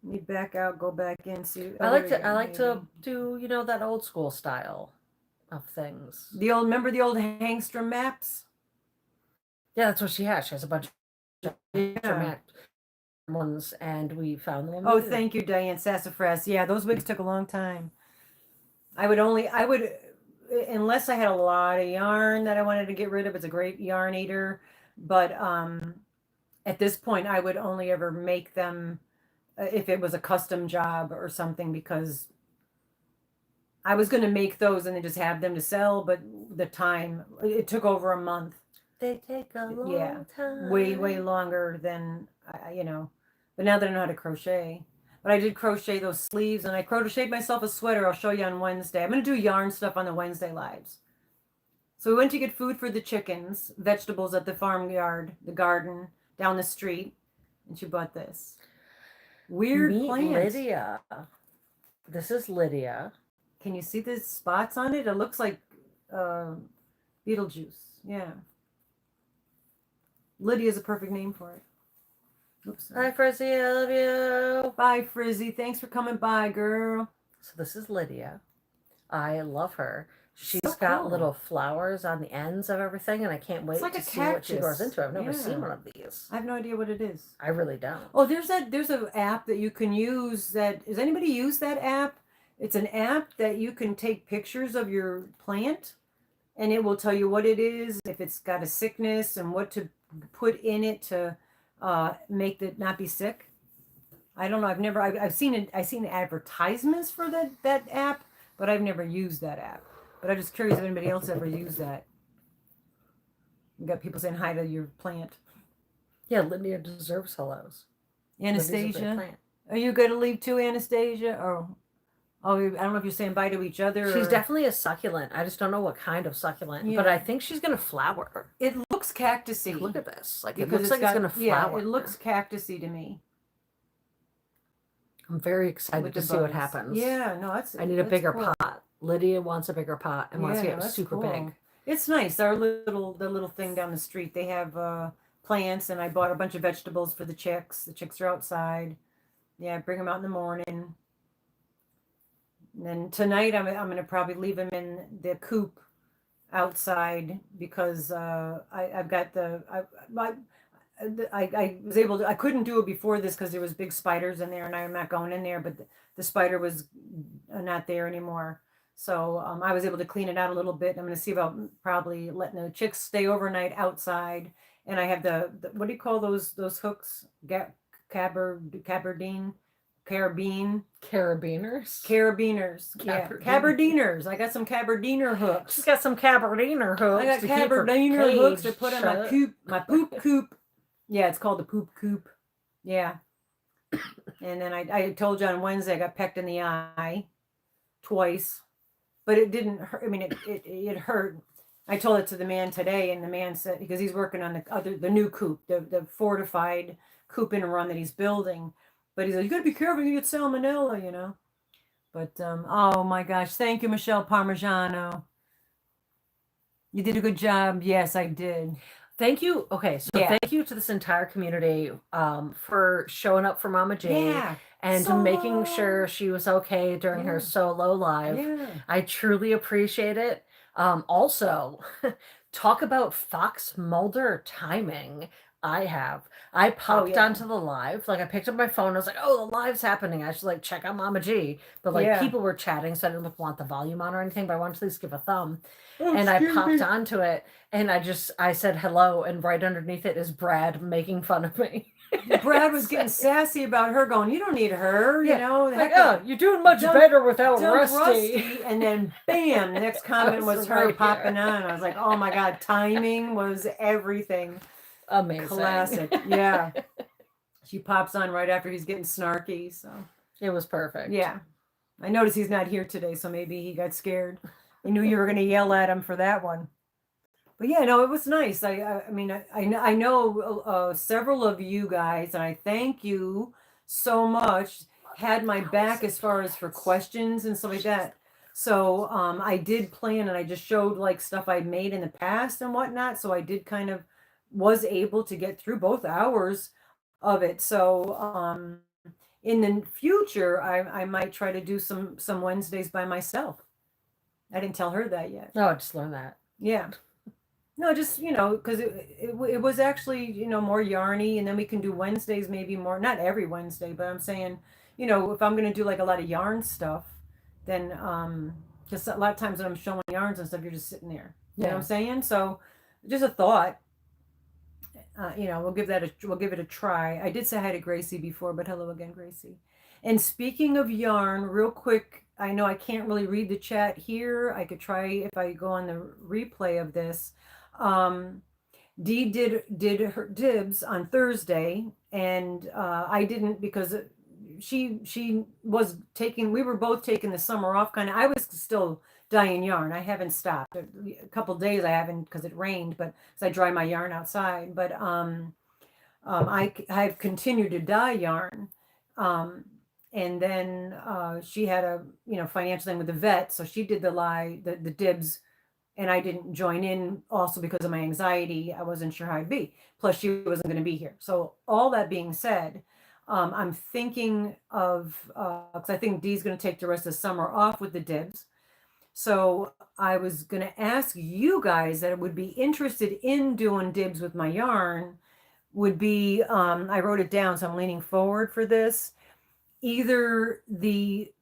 let me back out, go back in, see. I like to do, you know, that old school style of things. Remember the old Hangstrom maps? Yeah, that's what she has. She has a bunch of map ones, and we found them. Oh, thank you, Diane Sassafras. Yeah, those wigs took a long time. I would, unless I had a lot of yarn that I wanted to get rid of. It's a great yarn eater, but at this point, I would only ever make them if it was a custom job or something, because I was going to make those and then just have them to sell, but the time, it took over a month. They take a long time. Way longer than, you know, but now that I know how to crochet. But I did crochet those sleeves, and I crocheted myself a sweater. I'll show you on Wednesday. I'm going to do yarn stuff on the Wednesday lives. So we went to get food for the chickens, vegetables at the farmyard, the garden, down the street, and she bought this. Weird plant. Lydia. This is Lydia. Can you see the spots on it? It looks like Beetlejuice. Yeah. Lydia is a perfect name for it. Oops. Hi, Frizzy. I love you. Bye, Frizzy. Thanks for coming by, girl. So this is Lydia. I love her. She's got little flowers on the ends of everything, and I can't wait to see what she grows into. I've never seen one of these. I have no idea what it is. I really don't. Oh, there's an app that you can use. Does anybody use that app? It's an app that you can take pictures of your plant, and it will tell you what it is, if it's got a sickness, and what to put in it to make it not be sick. I don't know. I've seen it. I've seen advertisements for that app, but I've never used that app. But I'm just curious if anybody else ever used that. You got people saying hi to your plant. Yeah, Lydia deserves hellos. Anastasia, are you going to leave too, Anastasia? Or I don't know if you're saying bye to each other. She's definitely a succulent. I just don't know what kind of succulent, Yeah. but I think she's gonna flower. It looks cactusy. Look at this. Like, it because looks like it's gonna flower. Yeah, it looks cactusy to me. I'm very excited to see what happens. Yeah, no, I need a bigger cool. pot. Lydia wants a bigger pot and wants to get super big. It's nice. The little thing down the street, they have plants, and I bought a bunch of vegetables for the chicks. The chicks are outside. Yeah, I bring them out in the morning. And then tonight I'm gonna probably leave them in the coop outside because I've got I was able to, I couldn't do it before this because there was big spiders in there, and I'm not going in there, but the spider was not there anymore. So I was able to clean it out a little bit. I'm going to see about probably letting the chicks stay overnight outside. And I have the what do you call those hooks? Carabiners. Yeah, cabardiners. I got some cabardiner hooks. She's got some cabardiner hooks. I got cabardiner hooks to put on my poop coop. Yeah, it's called the poop coop. Yeah. And then I told you on Wednesday I got pecked in the eye twice, but it didn't hurt. I mean, it hurt. I told it to the man today, and the man said, because he's working on the new coop, the fortified coop in a run that he's building. But he's like, you gotta be careful, you get salmonella, you know. But oh my gosh, thank you, Michelle Parmigiano. You did a good job. Yes, I did. Thank you. Okay, so thank you to this entire community for showing up for Mama G and making sure she was okay during her solo live. Yeah. I truly appreciate it. Also, talk about Fox Mulder timing. I popped onto the live, like I picked up my phone, I was like, oh, the live's happening, I should like check out Mama G, but like people were chatting, so I didn't want the volume on or anything, but I wanted to at least give a thumb. And I popped onto it, and I said hello, and right underneath it is Brad making fun of me. Brad was getting sassy about her, going, you don't need her, you know. Like, oh, you're doing much better without Rusty. And then bam, the next comment was her popping on. I was like, oh my God, timing was everything. Amazing. Classic. Yeah. She pops on right after he's getting snarky, so it was perfect. Yeah. I noticed he's not here today, so maybe he got scared. He knew you were going to yell at him for that one. But yeah, no, it was nice. I mean, I know several of you guys, and I thank you so much, had my back as far as for questions and stuff like that. So I did plan, and I just showed like stuff I made in the past and whatnot. So I did kind of was able to get through both hours of it. So in the future, I might try to do some Wednesdays by myself. I didn't tell her that yet. No, I just learned that. Yeah. No, just, you know, because it was actually, you know, more yarny, and then we can do Wednesdays maybe more, not every Wednesday, but I'm saying, you know, if I'm going to do like a lot of yarn stuff, then just a lot of times when I'm showing yarns and stuff, you're just sitting there. You know what I'm saying? So just a thought. You know, we'll give it a try. I did say hi to Gracie before, but hello again, Gracie. And speaking of yarn, real quick, I know I can't really read the chat here. I could try if I go on the replay of this. Dee did her dibs on Thursday, and I didn't, because she was taking, we were both taking the summer off kind of. I was still dyeing yarn. I haven't stopped. A couple days I haven't because it rained, but so I dry my yarn outside. But I've continued to dye yarn. And then she had a financial thing with the vet, so she did the dibs, and I didn't join in also because of my anxiety. I wasn't sure how I'd be. Plus, she wasn't going to be here. So all that being said, I'm thinking of because I think Dee's going to take the rest of the summer off with the dibs. So I was going to ask you guys that would be interested in doing dibs with my yarn. Would be I wrote it down, so I'm leaning forward for this. Either the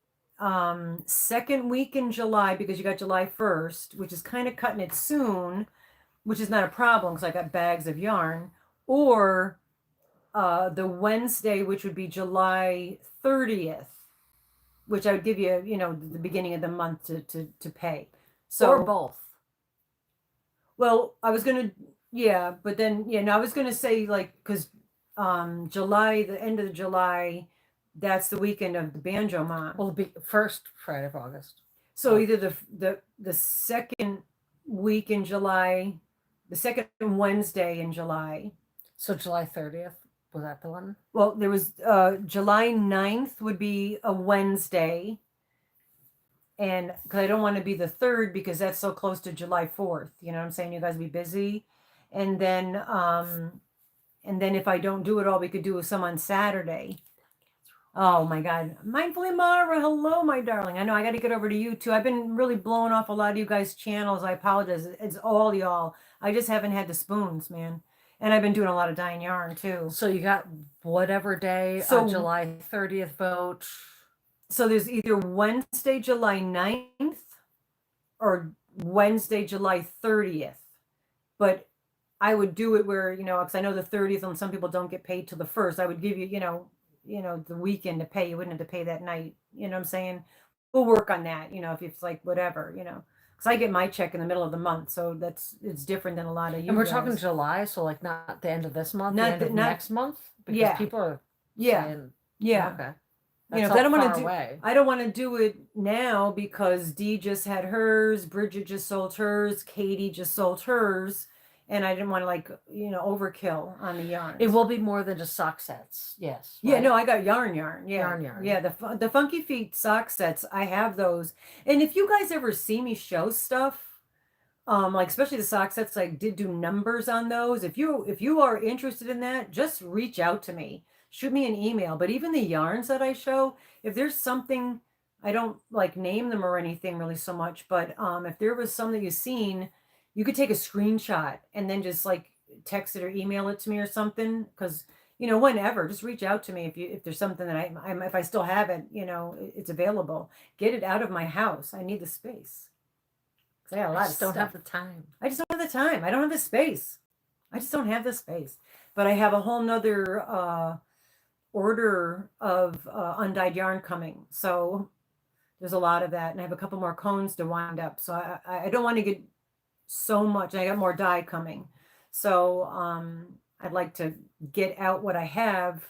second week in July, because you got July 1st, which is kind of cutting it soon, which is not a problem because I got bags of yarn, or the Wednesday, which would be July 30th, which I would give you, the beginning of the month to pay. So, or both. well, I was gonna, yeah, but then, no, I was gonna say like, because July, the end of July, that's the weekend of the Banjo Mom. Well, the first Friday of August. So either the second week in July, the second Wednesday in July. So July 30th, was that the one? Well, there was July 9th would be a Wednesday. And because I don't want to be the 3rd because that's so close to July 4th. You know what I'm saying? You guys be busy. And then if I don't do it all, we could do some on Saturday. Oh my God. Mindfully Mara, hello, my darling. I know I got to get over to you too. I've been really blowing off a lot of you guys' channels. I apologize. It's all y'all. I just haven't had the spoons, man. And I've been doing a lot of dyeing yarn too. So you got whatever day So- on July 30th vote. So there's either Wednesday, July 9th or Wednesday, July 30th. But I would do it where, because I know the 30th and some people don't get paid till the 1st. I would give you, the weekend to pay. You wouldn't have to pay that night. You know what I'm saying? We'll work on that, if it's like whatever, because I get my check in the middle of the month. So it's different than a lot of you And we're guys. talking July, so like not the end of this month, Not the end of not- next month? Because Yeah. people are Yeah. saying, Yeah. okay. You That's know, 'cause I don't far want to do. away. I don't want to do it now because Dee just had hers, Bridget just sold hers, Katie just sold hers, and I didn't want to overkill on the yarns. It will be more than just sock sets. Yes. Yeah, right? no, I got yarn. Yeah, Yarn. Yeah, the Funky Feet sock sets, I have those. And if you guys ever see me show stuff, like especially the sock sets, I did do numbers on those. If you are interested in that, just reach out to me. Shoot me an email. But even the yarns that I show, if there's something, I don't like name them or anything really so much, but if there was some that you've seen, you could take a screenshot and then just like text it or email it to me or something. Because whenever, just reach out to me if there's something that I'm if I still have it, it's available. Get it out of my house. I need the space. 'Cause I got a lot I of just don't stuff. have the time. I just don't have the time. I don't have the space. I just don't have the space. But I have a whole nother order of undyed yarn coming. So there's a lot of that. And I have a couple more cones to wind up. So I don't want to get so much. I got more dye coming. So I'd like to get out what I have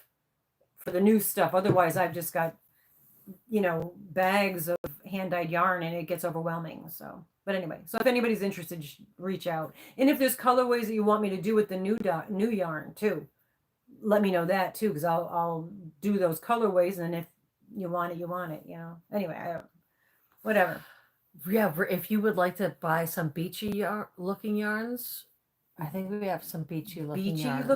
for the new stuff. Otherwise, I've just got, bags of hand-dyed yarn and it gets overwhelming. So, but anyway, so if anybody's interested, reach out. And if there's colorways that you want me to do with the new yarn too, let me know that too, because I'll do those colorways, and then if you want it, you want it. Anyway, whatever. Yeah, if you would like to buy some beachy looking yarns, I think we have some beachy looking yarn.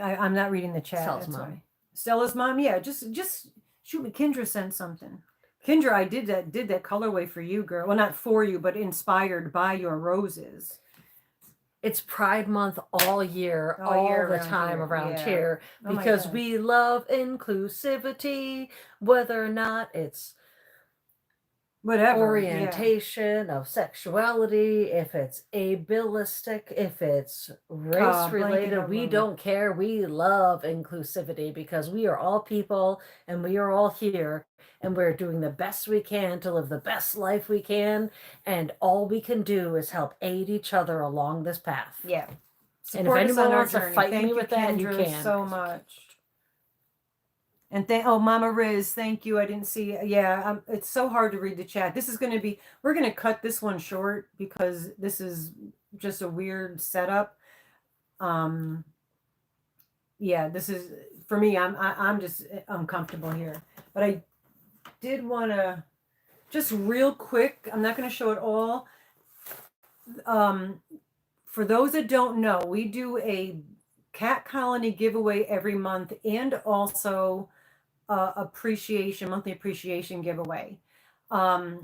I'm not reading the chat. Stella's that's mom. why. Stella's mom. Yeah, just shoot me. Kendra sent something. Kendra, I did that colorway for you, girl. Well, not for you, but inspired by your roses. It's Pride Month all year, all the time around here, Oh my because God. we love inclusivity, whether or not it's Whatever. orientation of sexuality, if it's ableistic, if it's race related, we don't care. We love inclusivity because we are all people and we are all here and we're doing the best we can to live the best life we can, and all we can do is help aid each other along this path. Yeah. And if anyone wants to fight me with that, you Kendra, can. so much. And Mama Riz, thank you. I didn't see. Yeah, it's so hard to read the chat. This is going to be. We're going to cut this one short because this is just a weird setup. Yeah, this is for me. I'm just uncomfortable here. But I did want to just real quick. I'm not going to show it all. For those that don't know, we do a cat colony giveaway every month, and also monthly appreciation giveaway.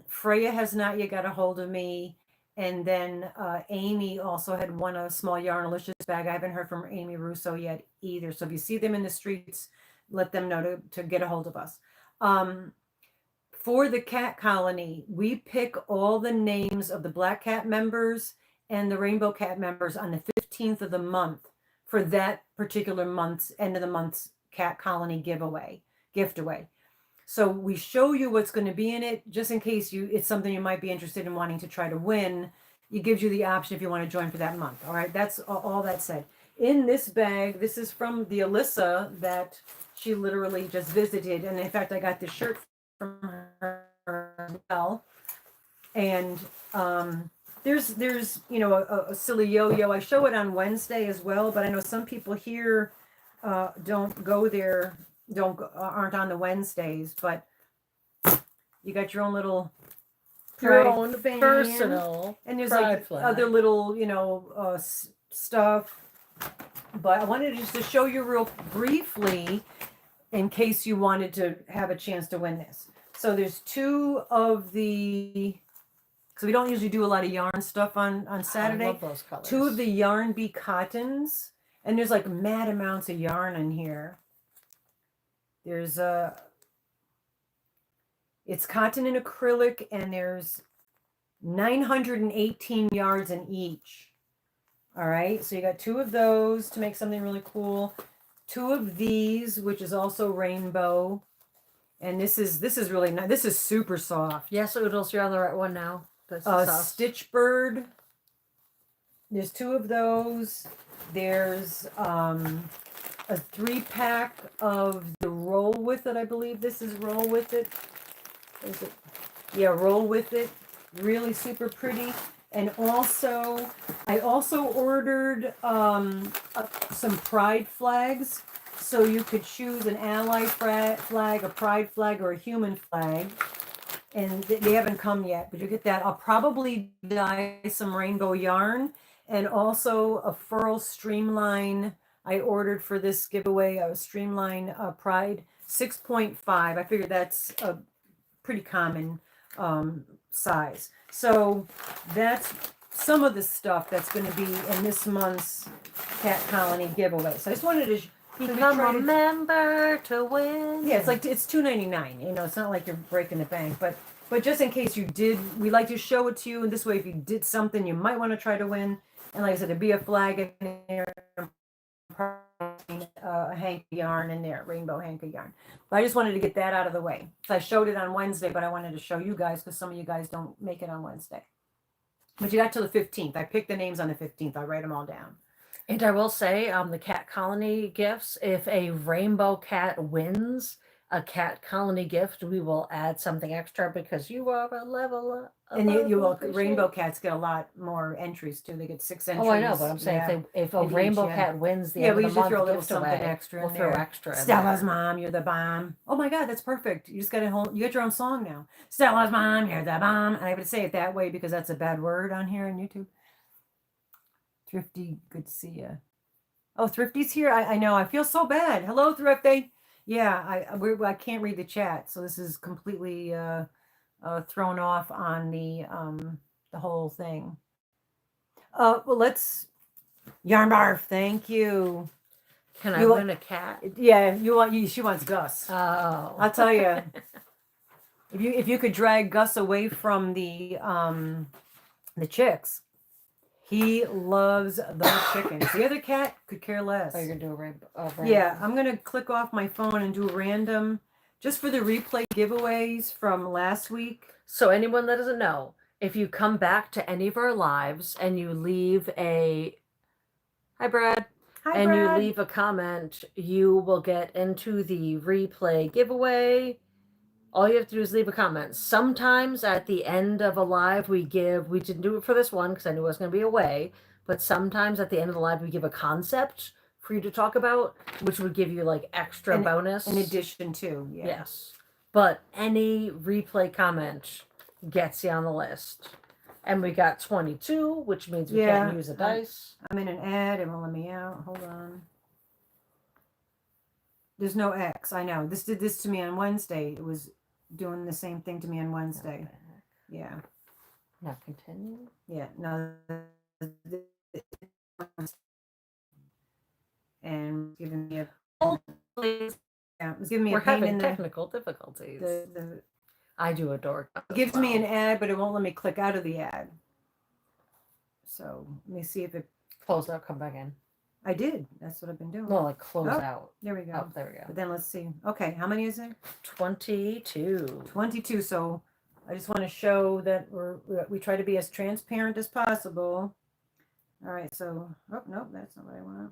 Freya has not yet got a hold of me, and then Amy also had won a small Yarnalicious bag. I haven't heard from Amy Russo yet either. So if you see them in the streets, let them know to get a hold of us. for the cat colony, we pick all the names of the black cat members and the rainbow cat members on the 15th of the month for that particular month's end of the month's cat colony gift away. So we show you what's going to be in it, just in case it's something you might be interested in wanting to try to win. It gives you the option if you want to join for that month. All right, that's all that said. In this bag, this is from the Alyssa that she literally just visited, and in fact, I got this shirt from her as well. And there's a silly yo-yo. I show it on Wednesday as well, but I know some people here don't go there, aren't on the Wednesdays, but you got your own little your own personal, and there's like other little stuff. But I wanted just to show you real briefly in case you wanted to have a chance to win this. So there's two of the, because we don't usually do a lot of yarn stuff on Saturday. I love those colors. Two of the Yarn Bee cottons, and there's like mad amounts of yarn in here. There's it's cotton and acrylic, and there's 918 yards in each. All right, so you got two of those to make something really cool. Two of these, which is also rainbow, and this is really nice. This is super soft. Yes, Oodles, you're on the right one now. Stitch Bird. There's two of those. There's a 3-pack of the Roll With It. I believe this is Roll With It. Is it? Yeah, Roll With It. Really super pretty. And also, I also ordered some pride flags, so you could choose an ally flag, a pride flag, or a human flag. And they haven't come yet, but you get that. I'll probably dye some rainbow yarn, and also a furl streamline. I ordered for this giveaway a streamline pride 6.5. I figured that's a pretty common size. So that's some of the stuff that's going to be in this month's Cat Colony giveaway. So I just wanted to become a member to win. Yeah, it's $2.99. It's not like you're breaking the bank, but just in case you did, we like to show it to you. And this way, if you did something you might want to try to win, and like I said, there'd be a flag in there, a hanky yarn in there, rainbow hanky yarn. But I just wanted to get that out of the way. So I showed it on Wednesday, but I wanted to show you guys because some of you guys don't make it on Wednesday. But you got till the 15th. I picked the names on the 15th. I write them all down. And I will say, the Cat Colony gifts, if a rainbow cat wins a Cat Colony gift, we will add something extra because you are a level up. And you will. Rainbow cats get a lot more entries too. They get 6 entries. Oh, I know, but I'm saying if a rainbow cat wins the we usually throw a little gift something away, extra. We'll throw extra. Stella's mom, you're the bomb. Oh my God, that's perfect. You just got you got your own song now. Stella's mom, you're the bomb. And I would say it that way because that's a bad word on here on YouTube. Thrifty, good to see you. Oh, Thrifty's here. I know. I feel so bad. Hello, Thrifty. Yeah, I can't read the chat, so this is completely thrown off on the whole thing. Well, let's Yarn Barf. Thank you. Can I win a cat? Yeah, she wants Gus. Oh, I'll tell you. if you could drag Gus away from the chicks. He loves those chickens. The other cat could care less. Oh, you're going to do a random. Yeah, I'm going to click off my phone and do a random just for the replay giveaways from last week. So anyone that doesn't know, if you come back to any of our lives and you leave a... Hi, Brad. Hi, and Brad. You leave a comment, you will get into the replay giveaway. All you have to do is leave a comment. Sometimes at the end of a live, we didn't do it for this one because I knew I was going to be away, but sometimes at the end of the live, we give a concept for you to talk about, which would give you like extra bonus. In addition to, yeah. Yes. But any replay comment gets you on the list. And we got 22, which means we can't use a dice. I'm in an ad. It won't let me out. Hold on. There's no X. I know. This did this to me on Wednesday. It was doing the same thing to me on Wednesday. Yeah. Now continue. Yeah. No. And giving me a. Please. Yeah, it was giving me We're a pain having in technical difficulties. I do adore It gives me an ad, but it won't let me click out of the ad. So let me see if it close out, come back in. I did. That's what I've been doing. No, like close out. There we go. Oh, there we go. But then let's see. Okay, how many is there? 22. 22. So I just want to show that we try to be as transparent as possible. All right, so nope, that's not what I want.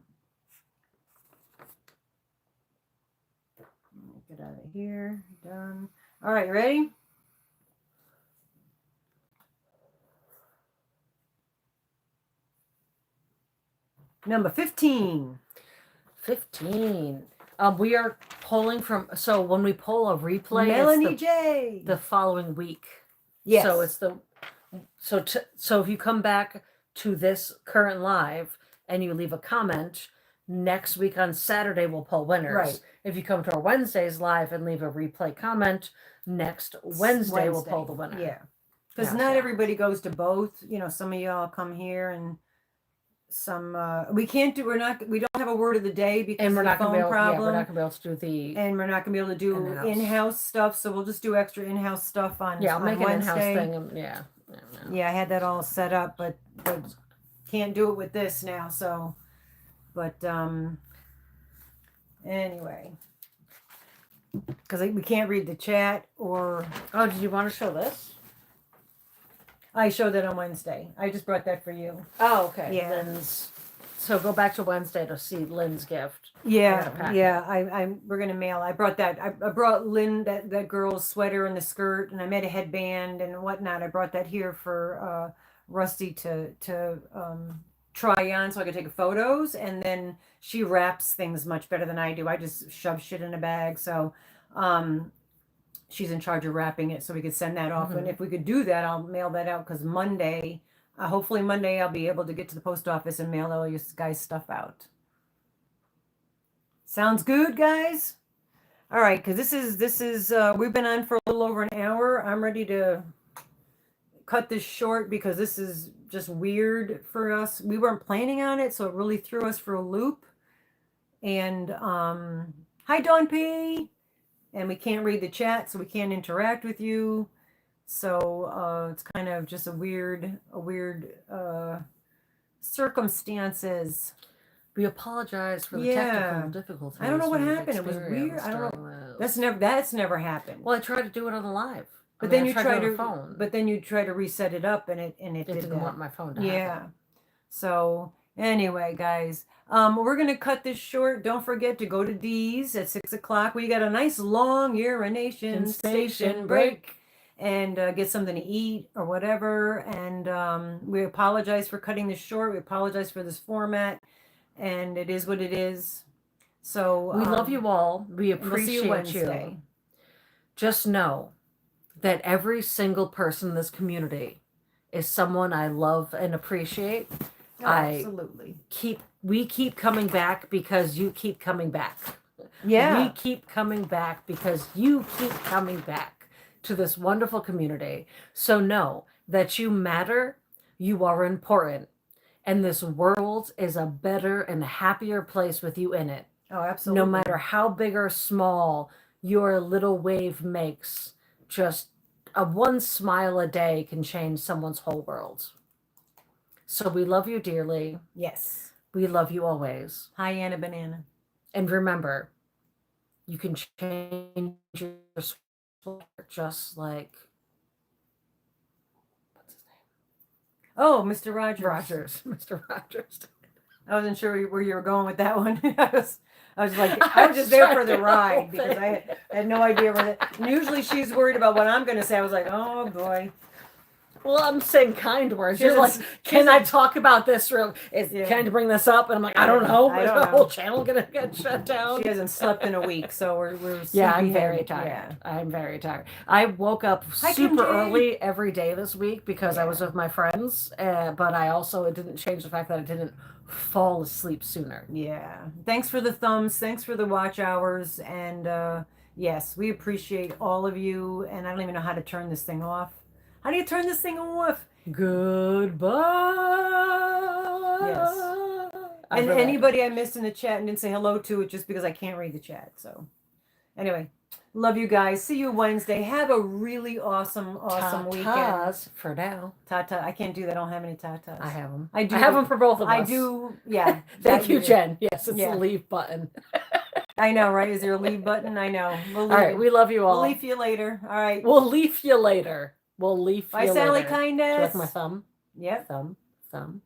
Get out of here. Done. All right, ready? Number 15. 15. We are polling from, so when we poll a replay, Melanie it's J. the following week. Yes. So it's so if you come back to this current live and you leave a comment, next week on Saturday we'll poll winners. Right. If you come to our Wednesdays live and leave a replay comment, next Wednesday we'll poll the winner. Yeah. Because not everybody goes to both. You know, some of y'all come here and some we don't have a word of the day because and we're of not the gonna phone problem. we're not gonna be able to do the and we're not gonna be able to do in-house stuff, so we'll just do extra in-house stuff on I'll make an in-house Wednesday. thing and Yeah, I had that all set up, but can't do it with this now, so but anyway, because we can't read the chat. Or oh, did you want to show this? I showed that on Wednesday. I just brought that for you. Oh, okay. Yeah. Lynn's. So go back to Wednesday to see Lynn's gift. Yeah. We're gonna mail. I brought that. I brought Lynn that girl's sweater and the skirt, and I made a headband and whatnot. I brought that here for Rusty to try on, so I could take photos. And then she wraps things much better than I do. I just shove shit in a bag. So she's in charge of wrapping it, so we could send that off. Mm-hmm. And if we could do that, I'll mail that out, because Monday, hopefully Monday, I'll be able to get to the post office and mail all you guys' stuff out. Sounds good, guys? All right, because this is we've been on for a little over an hour. I'm ready to cut this short because this is just weird for us. We weren't planning on it, so it really threw us for a loop. And hi, Dawn P. And we can't read the chat, so we can't interact with you. So it's kind of just a weird circumstances. We apologize for the technical difficulties. I don't know what happened. It was weird. I don't know. That's never happened. Well, I tried to do it on the live. But then you tried to phone. But then you try to reset it up, and it didn't want my phone to happen. Yeah. So anyway, guys, we're gonna cut this short. Don't forget to go to D's at 6:00. We got a nice long urination station break, and get something to eat or whatever. And we apologize for cutting this short. We apologize for this format, and it is what it is. So we love you all. We appreciate you. Just know that every single person in this community is someone I love and appreciate. Oh, absolutely. We keep coming back because you keep coming back. Yeah. We keep coming back because you keep coming back to this wonderful community. So know that you matter, you are important, and this world is a better and happier place with you in it. Oh, absolutely. No matter how big or small your little wave makes, just one smile a day can change someone's whole world. So we love you dearly. Yes. We love you always. Hi, Anna Banana. And remember, you can change your sweater just like, what's his name? Oh, Mr. Rogers. Mr. Rogers. I wasn't sure where you were going with that one. I was like, I was just there for the ride because I had no idea where that. Usually she's worried about what I'm going to say. I was like, oh boy. Well, I'm saying kind words. You're like, can I talk about this? Can I bring this up? And I'm like, I don't know. Is the whole channel gonna get shut down? She hasn't slept in a week, so we're I'm very tired. Yeah. I'm very tired. I woke up super early every day this week because I was with my friends, but I also, it didn't change the fact that I didn't fall asleep sooner. Yeah. Thanks for the thumbs. Thanks for the watch hours. And yes, we appreciate all of you. And I don't even know how to turn this thing off. How do you turn this thing off? Goodbye. Yes. And anybody I missed in the chat and didn't say hello to, it's just because I can't read the chat. So anyway, Love you guys. See you Wednesday. Have a really awesome weekend. Ta-tas for now. Ta-ta. I can't do that. I don't have any ta-tas. I have them. I do. I have them for both of us. I do. Yeah. Thank you, do. Jen. Yes, it's Yeah. the leave button. I know, right? Is there a leave button? I know. All right, we love you all. We'll leave you later. All right. We'll leave you later. We'll leave Bye, you Sally later. Kindness. Do you like my thumb? Yep. Thumb.